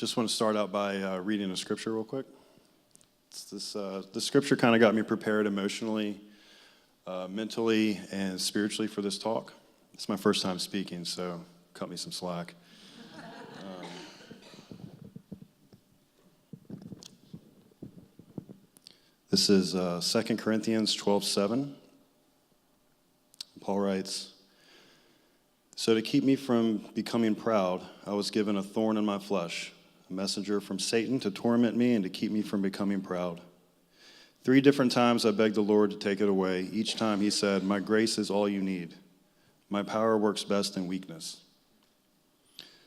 Just want to start out by reading a scripture real quick. The scripture kind of got me prepared emotionally, mentally, and spiritually for this talk. It's my first time speaking, so cut me some slack. This is 2 Corinthians 12:7. Paul writes, "So to keep me from becoming proud, I was given a thorn in my flesh, a messenger from Satan to torment me and to keep me from becoming proud. 3 different times I begged the Lord to take it away. Each time he said, 'My grace is all you need. My power works best in weakness.'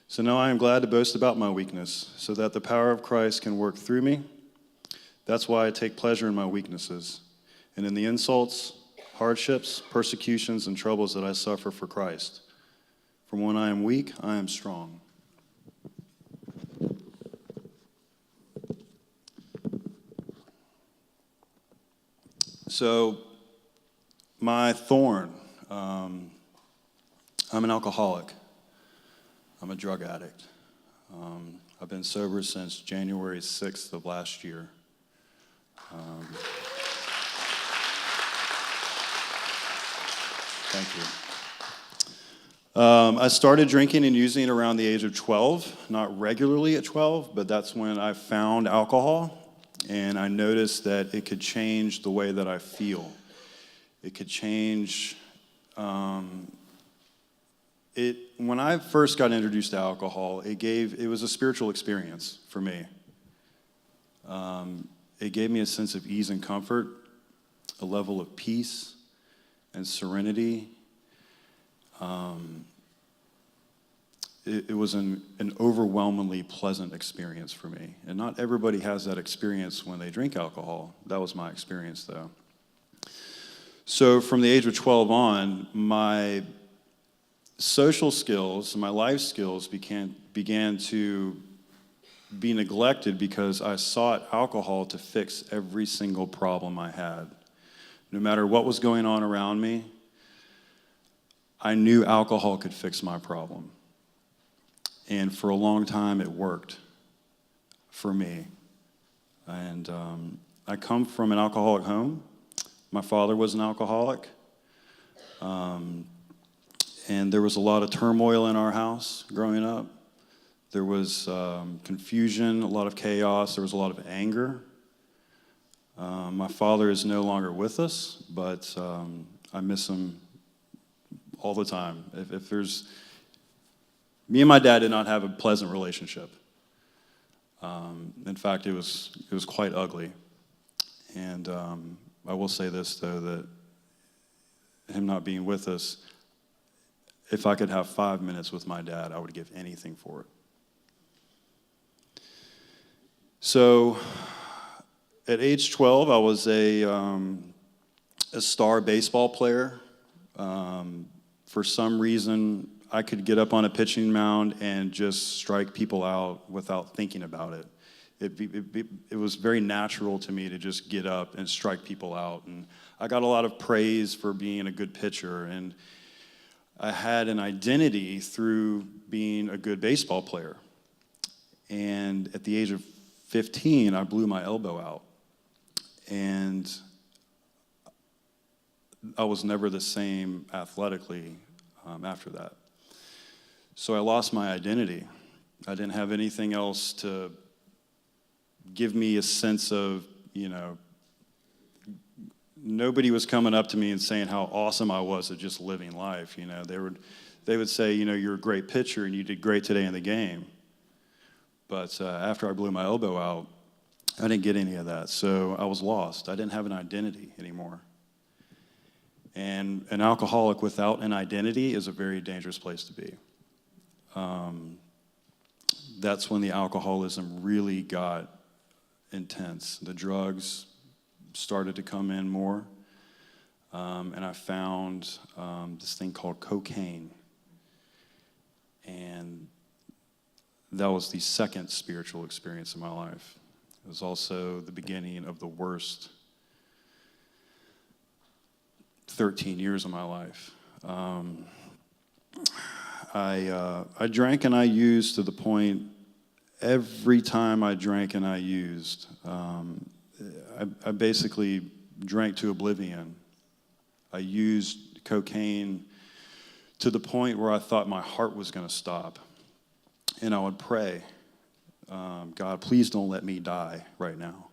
So now I am glad to boast about my weakness, so that the power of Christ can work through me. That's why I take pleasure in my weaknesses, and in the insults, hardships, persecutions, and troubles that I suffer for Christ. For when I am weak, I am strong." So, my thorn, I'm an alcoholic. I'm a drug addict. I've been sober since January 6th of last year. Thank you. I started drinking and using around the age of 12, not regularly at 12, but that's when I found alcohol, and I noticed that it could change the way that I feel. It could change when I first got introduced to alcohol, it was a spiritual experience for me. It gave me a sense of ease and comfort, a level of peace and serenity. It was an overwhelmingly pleasant experience for me. And not everybody has that experience when they drink alcohol. That was my experience, though. So from the age of 12 on, my social skills, my life skills began to be neglected because I sought alcohol to fix every single problem I had. No matter what was going on around me, I knew alcohol could fix my problem. And for a long time, it worked for me. And I come from an alcoholic home. My father was an alcoholic. And there was a lot of turmoil in our house growing up. There was confusion, a lot of chaos. There was a lot of anger. My father is no longer with us, but I miss him all the time. Me and my dad did not have a pleasant relationship. In fact, it was quite ugly. And I will say this, though, that him not being with us, if I could have 5 minutes with my dad, I would give anything for it. So, at age 12, I was a star baseball player. For some reason, I could get up on a pitching mound and just strike people out without thinking about it. It was very natural to me to just get up and strike people out. And I got a lot of praise for being a good pitcher. And I had an identity through being a good baseball player. And at the age of 15, I blew my elbow out. And I was never the same athletically after that. So I lost my identity. I didn't have anything else to give me a sense of, nobody was coming up to me and saying how awesome I was at just living life. They would say, you're a great pitcher and you did great today in the game. But after I blew my elbow out, I didn't get any of that. So I was lost. I didn't have an identity anymore. And an alcoholic without an identity is a very dangerous place to be. That's when the alcoholism really got intense. The drugs started to come in more, and I found this thing called cocaine. And that was the second spiritual experience in my life. It was also the beginning of the worst 13 years of my life. I drank and I used to the point every time I drank and I used, I basically drank to oblivion. I used cocaine to the point where I thought my heart was going to stop. And I would pray, God, please don't let me die right now.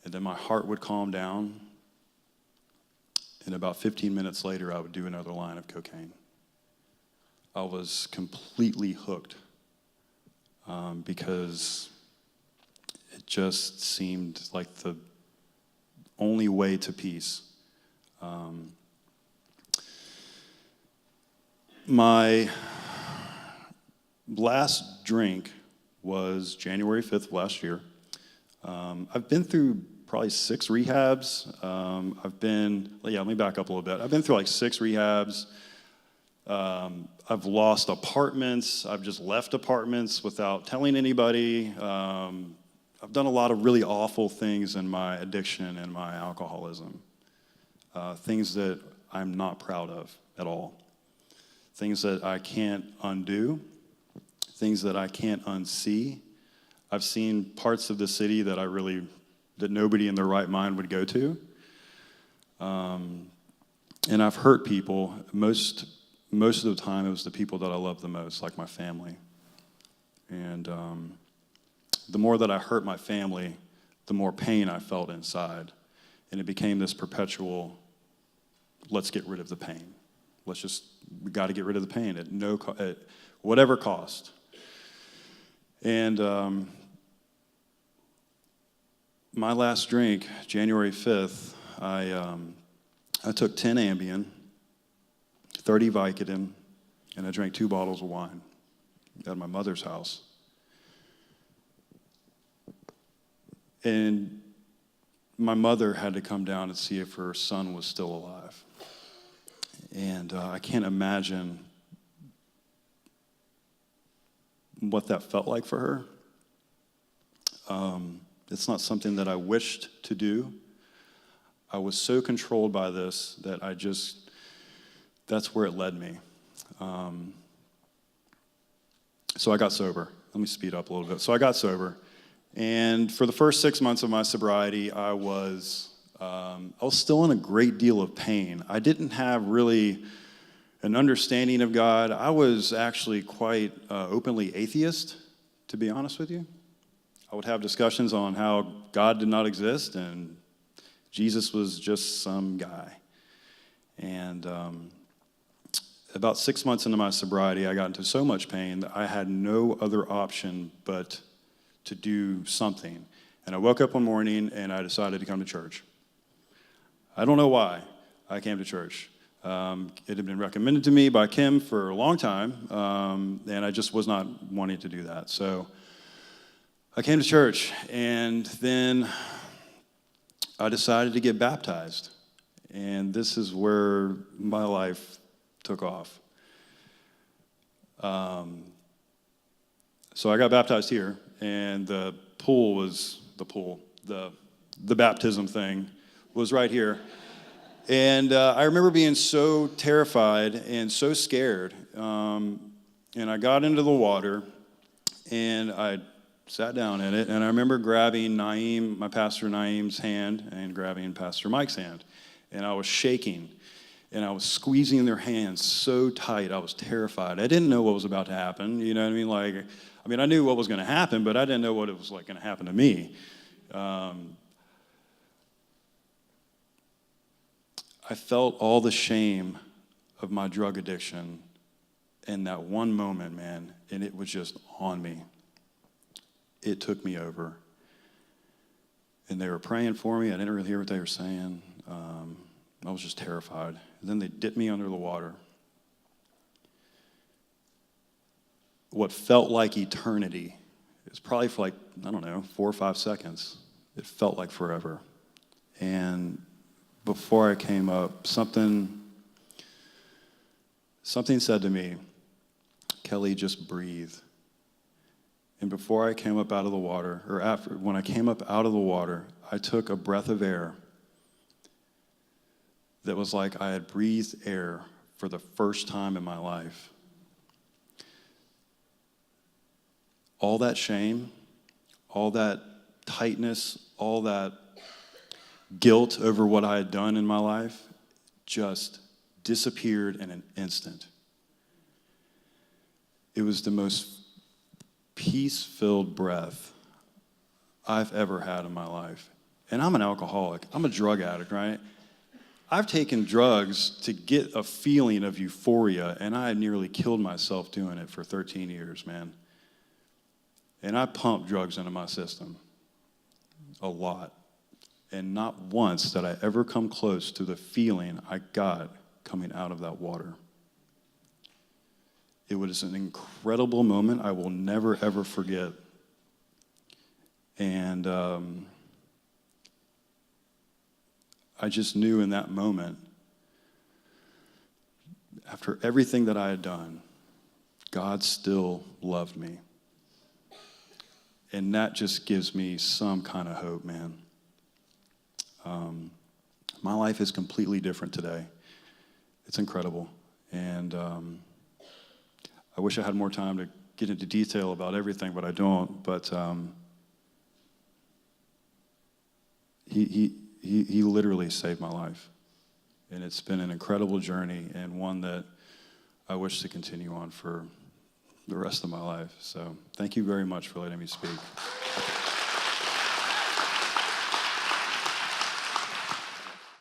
And then my heart would calm down. And about 15 minutes later, I would do another line of cocaine. I was completely hooked because it just seemed like the only way to peace. My last drink was January 5th of last year. I've been through probably 6 rehabs. Let me back up a little bit. I've been through like 6 rehabs. I've lost apartments. I've just left apartments without telling anybody. I've done a lot of really awful things in my addiction and my alcoholism. Things that I'm not proud of at all. Things that I can't undo. Things that I can't unsee. I've seen parts of the city that nobody in their right mind would go to. And I've hurt people. Most of the time, it was the people that I love the most, like my family. And the more that I hurt my family, the more pain I felt inside. And it became this perpetual, let's get rid of the pain. We got to get rid of the pain at whatever cost. And my last drink, January 5th, I took 10 Ambien, 30 Vicodin, and I drank 2 bottles of wine at my mother's house. And my mother had to come down and see if her son was still alive. And I can't imagine what that felt like for her. It's not something that I wished to do. I was so controlled by this that that's where it led me. So I got sober. Let me speed up a little bit. So I got sober. And for the first 6 months of my sobriety, I was still in a great deal of pain. I didn't have really an understanding of God. I was actually quite openly atheist, to be honest with you. I would have discussions on how God did not exist and Jesus was just some guy. And about 6 months into my sobriety, I got into so much pain that I had no other option but to do something. And I woke up one morning and I decided to come to church. I don't know why I came to church. It had been recommended to me by Kim for a long time, and I just was not wanting to do that. So I came to church, and then I decided to get baptized. And this is where my life took off. So I got baptized here, and the baptism thing was right here. And I remember being so terrified and so scared. And I got into the water, and I sat down in it. And I remember grabbing my pastor Naeem's hand, and grabbing Pastor Mike's hand. And I was shaking, and I was squeezing their hands so tight. I was terrified. I didn't know what was about to happen. You know what I mean? I knew what was going to happen, but I didn't know what it was going to happen to me. I felt all the shame of my drug addiction in that one moment, man, and it was just on me. It took me over. And they were praying for me. I didn't really hear what they were saying. I was just terrified. And then they dipped me under the water. What felt like eternity, it was probably for 4 or 5 seconds. It felt like forever. And before I came up, something said to me, Kelly, just breathe. And before I came up out of the water, when I came up out of the water, I took a breath of air that was like I had breathed air for the first time in my life. all that shame, all that tightness, all that guilt over what I had done in my life just disappeared in an instant. It was the most peace-filled breath I've ever had in my life. And I'm an alcoholic. I'm a drug addict, right? I've taken drugs to get a feeling of euphoria, and I nearly killed myself doing it for 13 years, man. And I pumped drugs into my system a lot. And not once did I ever come close to the feeling I got coming out of that water. It was an incredible moment I will never, ever forget. And I just knew in that moment, after everything that I had done, God still loved me. And that just gives me some kind of hope, man. My life is completely different today. It's incredible. And I wish I had more time to get into detail about everything, but I don't. But he literally saved my life. And it's been an incredible journey, and one that I wish to continue on for the rest of my life. So thank you very much for letting me speak.